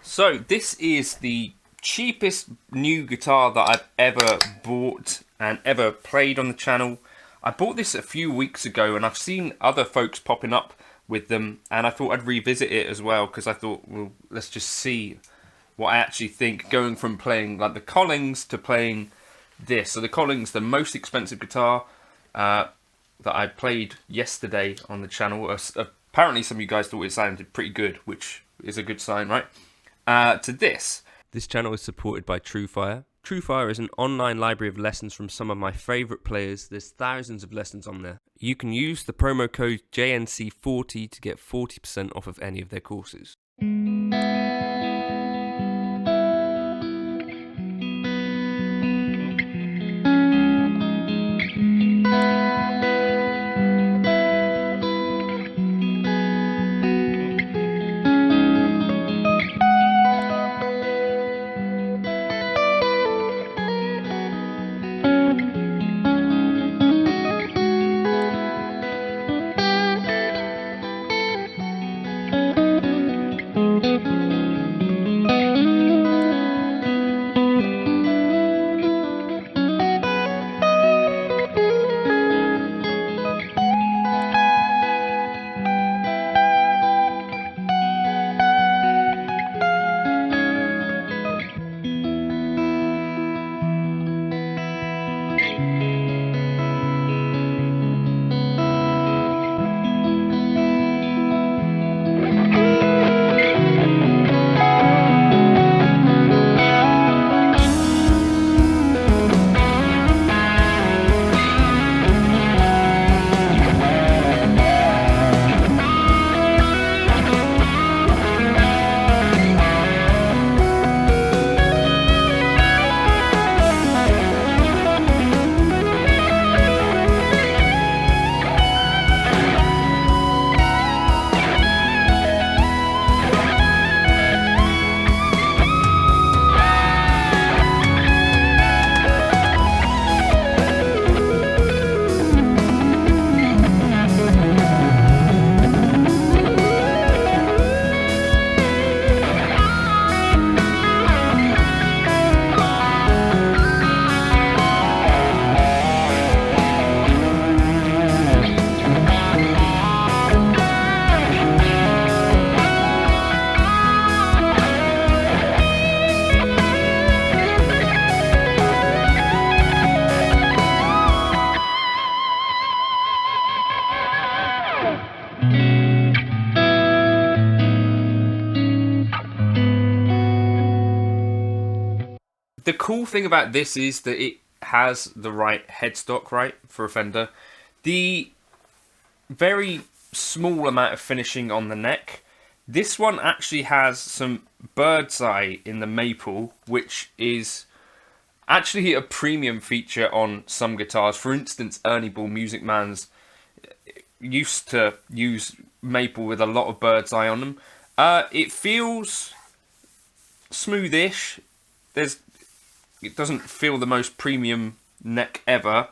So this is the cheapest new guitar that I've ever bought and ever played on the channel. I bought this a few weeks ago and I've seen other folks popping up with them, and I thought I'd revisit it as well because I thought, well, let's just see what I actually think, going from playing like the Collings to playing this. So the Collings, the most expensive guitar that I played yesterday on the channel. Apparently some of you guys thought it sounded pretty good, which is a good sign, right? To this. This channel is supported by Squier. Squier is an online library of lessons from some of my favourite players. There's thousands of lessons on there. You can use the promo code JNC40 to get 40% off of any of their courses. The cool thing about this is that it has the right headstock, right, for a Fender. The very small amount of finishing on the neck. This one actually has some birdseye in the maple, which is actually a premium feature on some guitars. For instance, Ernie Ball Music Man's used to use maple with a lot of birdseye on them. It feels smoothish. It doesn't feel the most premium neck ever,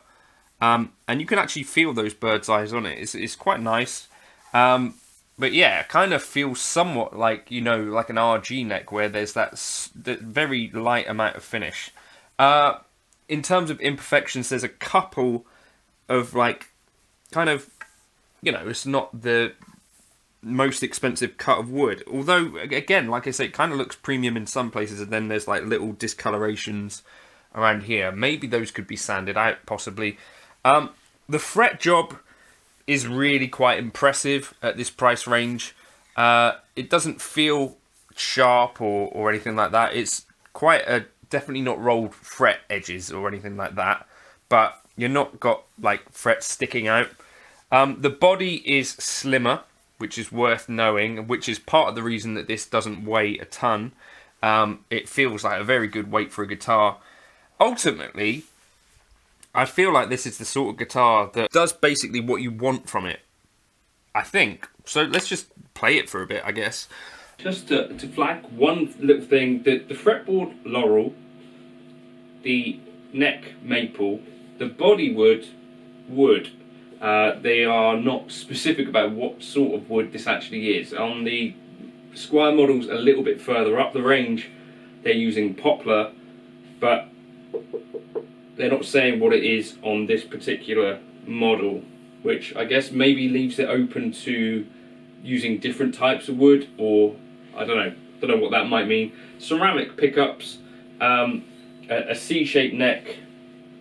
and you can actually feel those bird's eyes on it. It's quite nice, but yeah, it kind of feels somewhat like, you know, like an RG neck where there's that very light amount of finish. In terms of imperfections, there's a couple of like kind of, you know, it's not the most expensive cut of wood, although again, like I say, it kind of looks premium in some places, and then there's like little discolorations around here. Maybe those could be sanded out, possibly. The fret job is really quite impressive at this price range. It doesn't feel sharp or anything like that. It's quite definitely not rolled fret edges or anything like that, but you're not got like frets sticking out. The body is slimmer, which is worth knowing, which is part of the reason that this doesn't weigh a ton. It feels like a very good weight for a guitar. Ultimately, I feel like this is the sort of guitar that does basically what you want from it, I think. So let's just play it for a bit, I guess. Just to flag one little thing, the fretboard laurel, the neck maple, the body wood. They are not specific about what sort of wood this actually is. On the Squier model's a little bit further up the range. They're using poplar, but they're not saying what it is on this particular model, which I guess maybe leaves it open to using different types of wood, or I don't know what that might mean. Ceramic pickups, a C-shaped neck,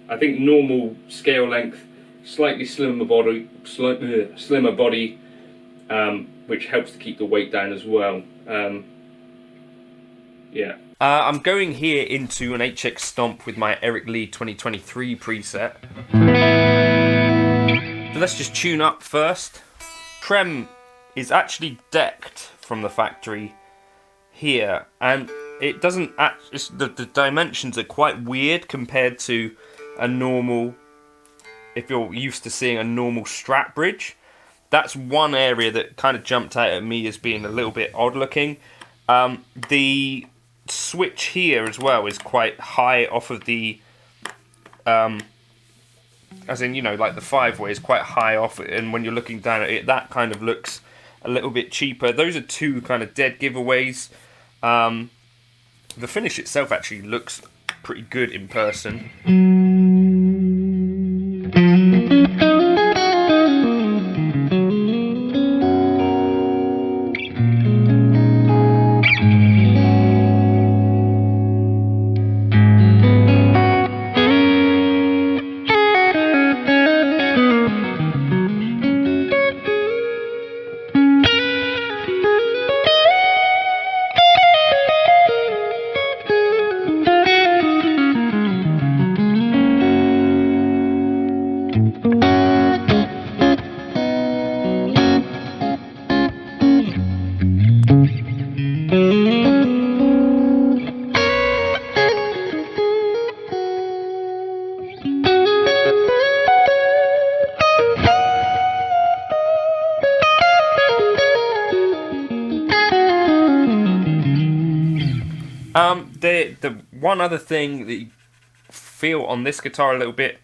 I think normal scale length, slightly slimmer body, which helps to keep the weight down as well. Yeah. I'm going here into an HX Stomp with my Eric Lee 2023 preset. So let's just tune up first. Trem is actually decked from the factory here, and it doesn't the dimensions are quite weird compared to a normal, if you're used to seeing a normal Strat bridge. That's one area that kind of jumped out at me as being a little bit odd looking. The switch here as well is quite high off of the as in, you know, like the 5-way is quite high off, and when you're looking down at it, that kind of looks a little bit cheaper. Those are two kind of dead giveaways. The finish itself actually looks pretty good in person. The one other thing that you feel on this guitar a little bit,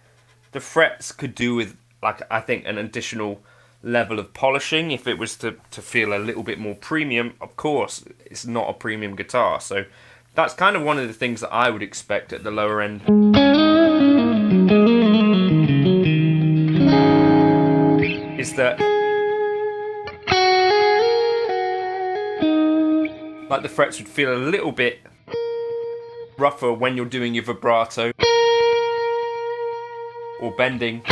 the frets could do with, like, I think an additional level of polishing if it was to feel a little bit more premium. Of course, it's not a premium guitar, so that's kind of one of the things that I would expect at the lower end. Is that, like, the frets would feel a little bit rougher when you're doing your vibrato or bending.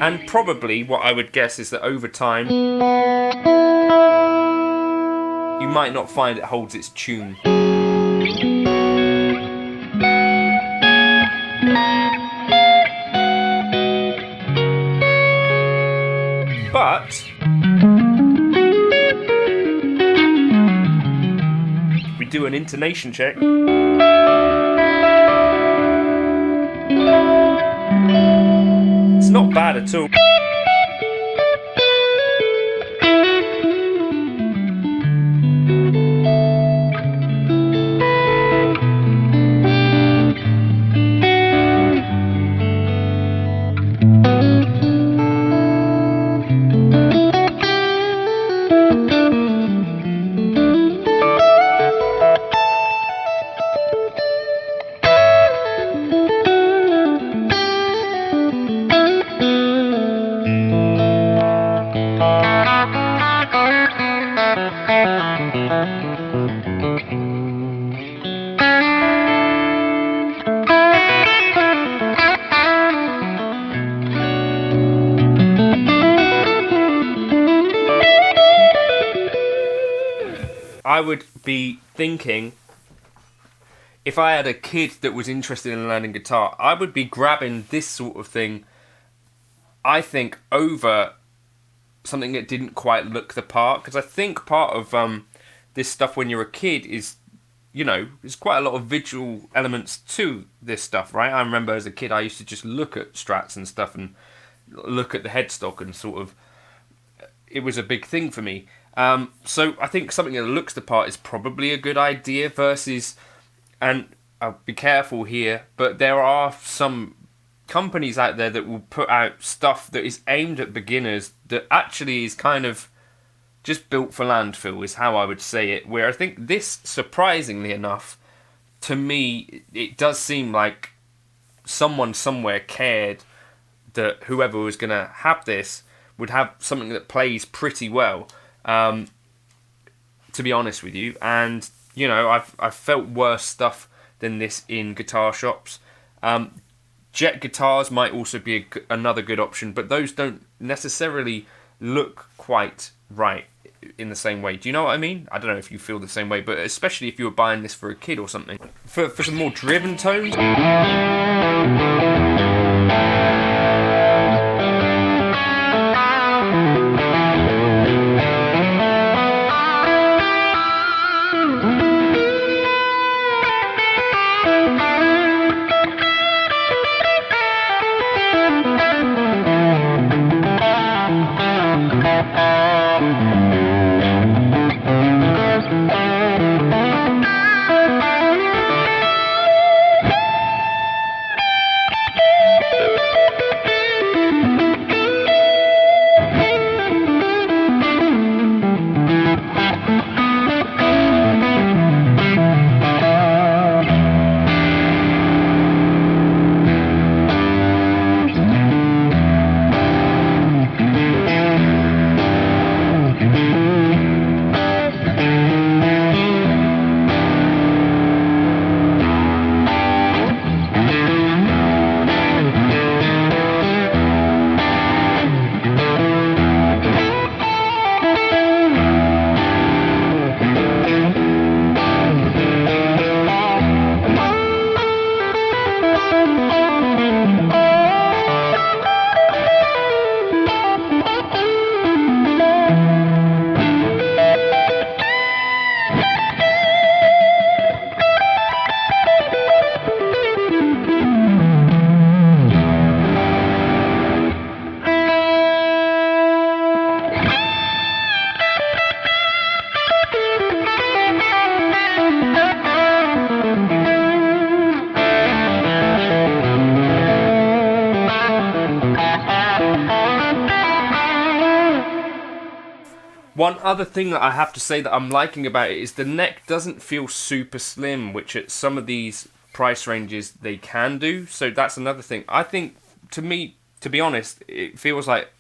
And probably what I would guess is that over time you might not find it holds its tune. But we do an intonation check. It's not bad at all. I would be thinking, if I had a kid that was interested in learning guitar, I would be grabbing this sort of thing, I think, over something that didn't quite look the part. Because I think part of this stuff when you're a kid is, you know, there's quite a lot of visual elements to this stuff, right? I remember as a kid I used to just look at Strats and stuff and look at the headstock and sort of, it was a big thing for me. So I think something that looks the part is probably a good idea versus, and I'll be careful here, but there are some companies out there that will put out stuff that is aimed at beginners that actually is kind of just built for landfill, is how I would say it. Where I think this, surprisingly enough, to me, it does seem like someone somewhere cared that whoever was going to have this would have something that plays pretty well, to be honest with you. And, you know, I've felt worse stuff than this in guitar shops. Jet guitars might also be another good option, but those don't necessarily look quite right in the same way. Do you know what I mean? I don't know if you feel the same way, but especially if you were buying this for a kid or something. For some more driven tones... One other thing that I have to say that I'm liking about it is the neck doesn't feel super slim, which at some of these price ranges they can do. So that's another thing. I think, to me, to be honest, it feels like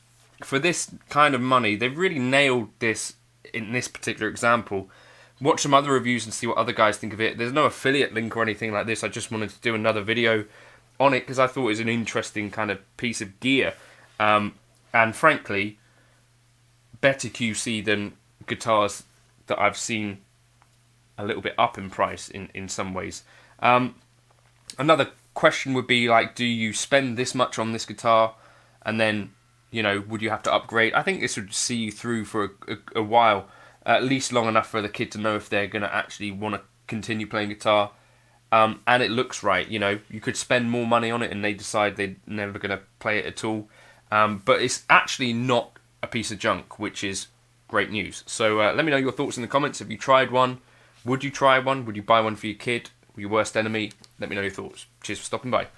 for this kind of money, they've really nailed this in this particular example. Watch some other reviews and see what other guys think of it. There's no affiliate link or anything like this. I just wanted to do another video on it because I thought it was an interesting kind of piece of gear. And frankly, better QC than guitars that I've seen a little bit up in price in some ways. Another question would be like, do you spend this much on this guitar and then, you know, would you have to upgrade? I think this would see you through for a while, at least long enough for the kid to know if they're going to actually want to continue playing guitar. And it looks right, you know, you could spend more money on it and they decide they're never going to play it at all. But it's actually not a piece of junk, which is great news. So let me know your thoughts in the comments. Have you tried one? Would you try one? Would you buy one for your kid or your worst enemy? Let me know your thoughts. Cheers for stopping by.